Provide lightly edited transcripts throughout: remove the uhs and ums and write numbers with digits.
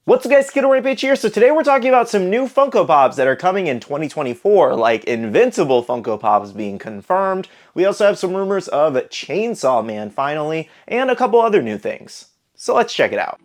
What's up guys, SkittleRampage here. So today we're talking about some new Funko Pops that are coming in 2024, like Invincible Funko Pops being confirmed. We also have some rumors of Chainsaw Man finally, and a couple other new things. So let's check it out.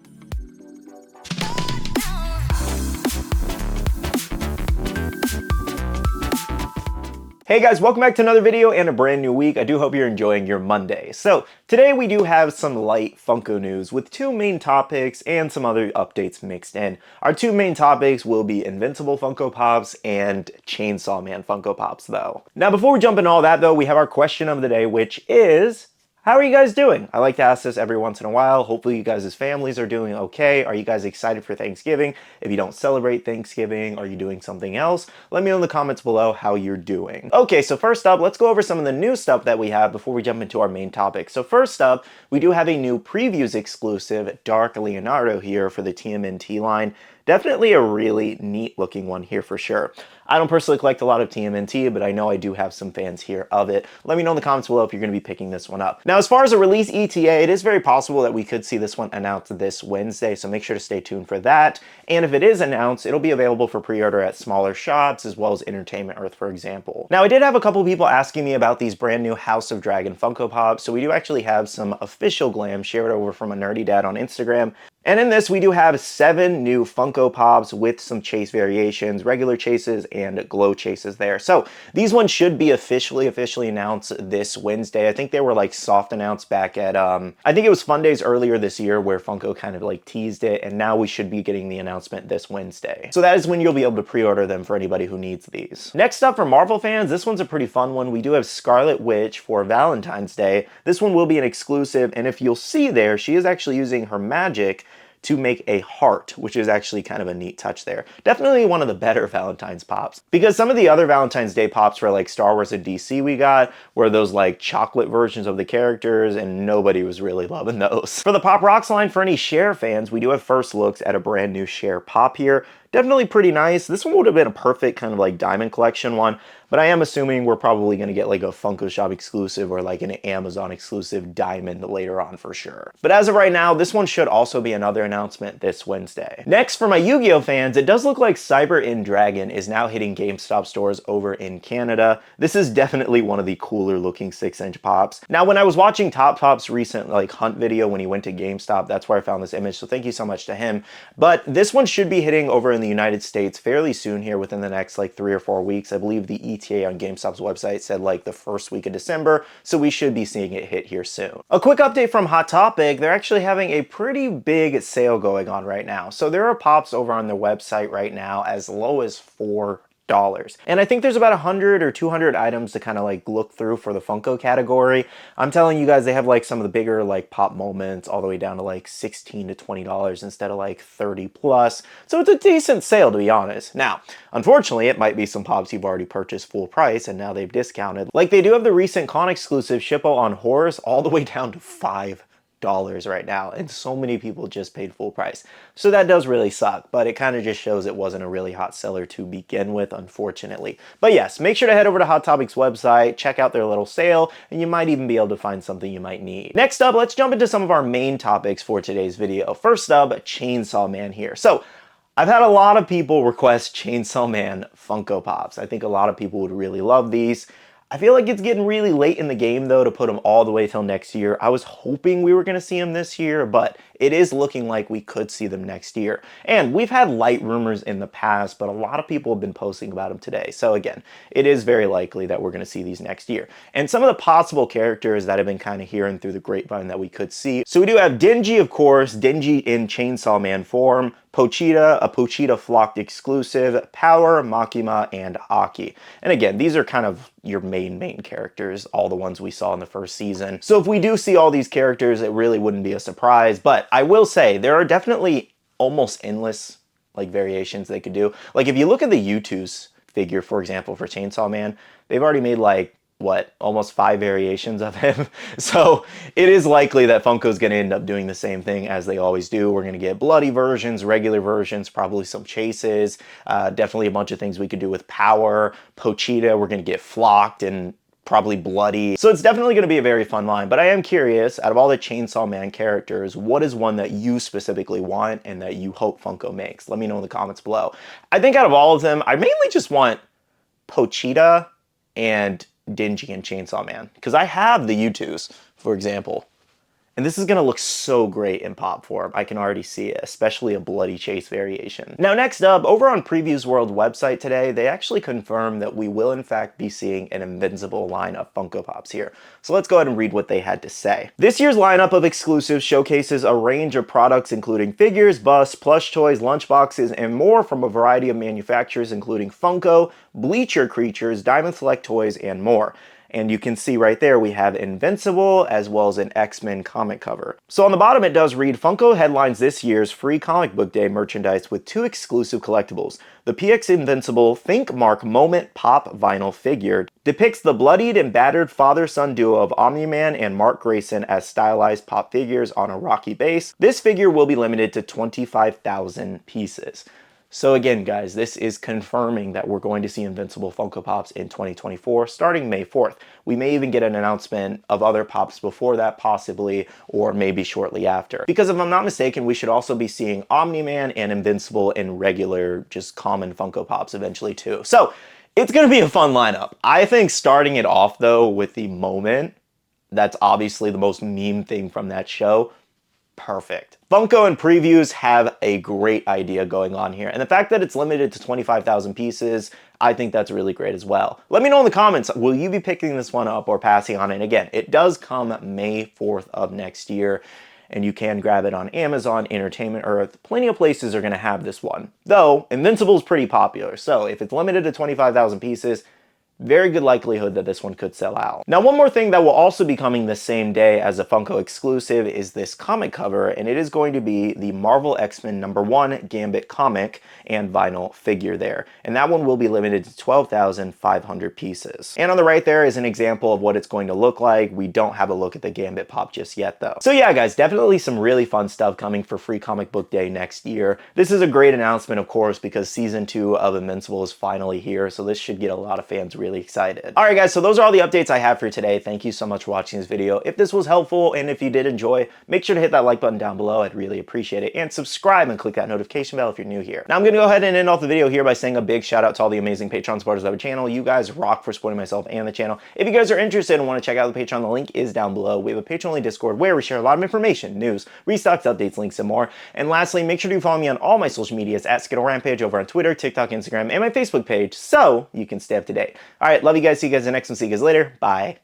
Hey guys, welcome back to another video and a brand new week. I do hope you're enjoying your Monday. So today we do have some light Funko news with two main topics and some other updates mixed in. Our two main topics will be Invincible Funko Pops and Chainsaw Man Funko Pops though. Now before we jump into all that though, we have our question of the day, which is, how are you guys doing? I like to ask this every once in a while. Hopefully you guys' families are doing okay. Are you guys excited for Thanksgiving? If you don't celebrate Thanksgiving, are you doing something else? Let me know in the comments below how you're doing. Okay, so first up, let's go over some of the new stuff that we have before we jump into our main topic. So first up, we do have a new previews exclusive Dark Leonardo here for the TMNT line. Definitely a really neat looking one here for sure. I don't personally collect a lot of TMNT, but I know I do have some fans here of it. Let me know in the comments below if you're going to be picking this one up. Now, as far as a release ETA, it is very possible that we could see this one announced this Wednesday, so make sure to stay tuned for that. And if it is announced, it'll be available for pre-order at smaller shops, as well as Entertainment Earth, for example. Now, I did have a couple people asking me about these brand new House of Dragon Funko Pops, so we do actually have some official glam shared over from a nerdy dad on Instagram. And in this, we do have 7 new Funko Pops with some chase variations, regular chases and glow chases there. So these ones should be officially announced this Wednesday. I think they were like soft announced back at, I think it was Fun Days earlier this year where Funko kind of like teased it, and now we should be getting the announcement this Wednesday. So that is when you'll be able to pre-order them for anybody who needs these. Next up for Marvel fans, this one's a pretty fun one. We do have Scarlet Witch for Valentine's Day. This one will be an exclusive, and if you'll see there, she is actually using her magic to make a heart, which is actually kind of a neat touch there. Definitely one of the better Valentine's Pops. Because some of the other Valentine's Day Pops for like Star Wars and DC we got were those like chocolate versions of the characters, and nobody was really loving those. For the Pop Rocks line, for any Cher fans, we do have first looks at a brand new Cher Pop here. Definitely pretty nice. This one would have been a perfect kind of like diamond collection one, but I am assuming we're probably going to get like a Funko Shop exclusive or like an Amazon exclusive diamond later on for sure. But as of right now, this one should also be another announcement this Wednesday. Next, for my Yu-Gi-Oh fans, it does look like Cyber End Dragon is now hitting GameStop stores over in Canada. This is definitely one of the cooler looking 6-inch pops. Now, when I was watching Top Pop's recent like hunt video when he went to GameStop, that's where I found this image, so thank you so much to him. But this one should be hitting over in the United States fairly soon here within the next like 3 or 4 weeks. I believe the ETA on GameStop's website said like the first week of December, so we should be seeing it hit here soon. A quick update from Hot Topic, they're actually having a pretty big sale going on right now. So there are pops over on their website right now as low as $4. And I think there's about 100 or 200 items to kind of like look through for the Funko category. I'm telling you guys, they have like some of the bigger like pop moments all the way down to like $16 to $20 instead of like 30 plus. So it's a decent sale, to be honest. Now, unfortunately, it might be some pops you've already purchased full price and now they've discounted. Like they do have the recent con exclusive Shippo on Horus all the way down to $5 right now, and so many people just paid full price. So that does really suck, but it kind of just shows it wasn't a really hot seller to begin with, unfortunately. But yes, make sure to head over to Hot Topic's website, check out their little sale, and you might even be able to find something you might need. Next up, let's jump into some of our main topics for today's video. First up, Chainsaw Man here. So I've had a lot of people request Chainsaw Man Funko Pops. I think a lot of people would really love these. I feel like it's getting really late in the game though to put them all the way till next year. I was hoping we were going to see them this year, but it is looking like we could see them next year. And we've had light rumors in the past, but a lot of people have been posting about them today. So again, it is very likely that we're going to see these next year. And some of the possible characters that have been kind of hearing through the grapevine that we could see. So we do have Denji, of course, Denji in Chainsaw Man form, Pochita, a Pochita Flocked exclusive, Power, Makima, and Aki. And again, these are kind of your main characters, all the ones we saw in the first season. So if we do see all these characters, it really wouldn't be a surprise. But I will say, there are definitely almost endless like variations they could do. Like if you look at the U2's figure, for example, for Chainsaw Man, they've already made like what, almost 5 variations of him. So it is likely that Funko's going to end up doing the same thing as they always do. We're going to get bloody versions, regular versions, probably some chases, definitely a bunch of things we could do with Power, Pochita. We're going to get Flocked, and probably bloody. So it's definitely going to be a very fun line, but I am curious, out of all the Chainsaw Man characters, what is one that you specifically want and that you hope Funko makes? Let me know in the comments below. I think out of all of them, I mainly just want Pochita and Dingy and Chainsaw Man, because I have the U2s, for example. And this is going to look so great in pop form. I can already see it, especially a Bloody Chase variation. Now next up, over on Previews World website today, they actually confirmed that we will in fact be seeing an Invincible line of Funko Pops here. So let's go ahead and read what they had to say. This year's lineup of exclusives showcases a range of products including figures, busts, plush toys, lunchboxes, and more from a variety of manufacturers including Funko, Bleacher Creatures, Diamond Select Toys, and more. And you can see right there we have Invincible as well as an X-Men comic cover. So on the bottom it does read, Funko headlines this year's free comic book day merchandise with 2 exclusive collectibles. The PX Invincible Think Mark Moment Pop vinyl figure depicts the bloodied and battered father-son duo of Omni-Man and Mark Grayson as stylized pop figures on a rocky base. This figure will be limited to 25,000 pieces. So again, guys, this is confirming that we're going to see Invincible Funko Pops in 2024, starting May 4th. We may even get an announcement of other Pops before that, possibly, or maybe shortly after. Because if I'm not mistaken, we should also be seeing Omni-Man and Invincible in regular, just common Funko Pops eventually too. So, it's going to be a fun lineup. I think starting it off, though, with the Moment, that's obviously the most meme thing from that show, perfect. Funko and Previews have a great idea going on here, and the fact that it's limited to 25,000 pieces, I think that's really great as well. Let me know in the comments, will you be picking this one up or passing on it? And again, it does come May 4th of next year, and you can grab it on Amazon, Entertainment Earth. Plenty of places are going to have this one. Though, Invincible is pretty popular, so if it's limited to 25,000 pieces, very good likelihood that this one could sell out. Now, one more thing that will also be coming the same day as a Funko exclusive is this comic cover, and it is going to be the Marvel X-Men #1 Gambit comic and vinyl figure there. And that one will be limited to 12,500 pieces. And on the right there is an example of what it's going to look like. We don't have a look at the Gambit pop just yet, though. So yeah, guys, definitely some really fun stuff coming for Free Comic Book Day next year. This is a great announcement, of course, because Season 2 of Invincible is finally here, so this should get a lot of fans really excited. Alright guys, so those are all the updates I have for today. Thank you so much for watching this video. If this was helpful and if you did enjoy, make sure to hit that like button down below. I'd really appreciate it. And subscribe and click that notification bell if you're new here. Now I'm going to go ahead and end off the video here by saying a big shout out to all the amazing Patreon supporters of the channel. You guys rock for supporting myself and the channel. If you guys are interested and want to check out the Patreon, the link is down below. We have a Patreon-only Discord where we share a lot of information, news, restocks, updates, links, and more. And lastly, make sure to follow me on all my social medias at SkittleRampage over on Twitter, TikTok, Instagram, and my Facebook page so you can stay up to date. Alright, love you guys. See you guys in the next one. See you guys later. Bye.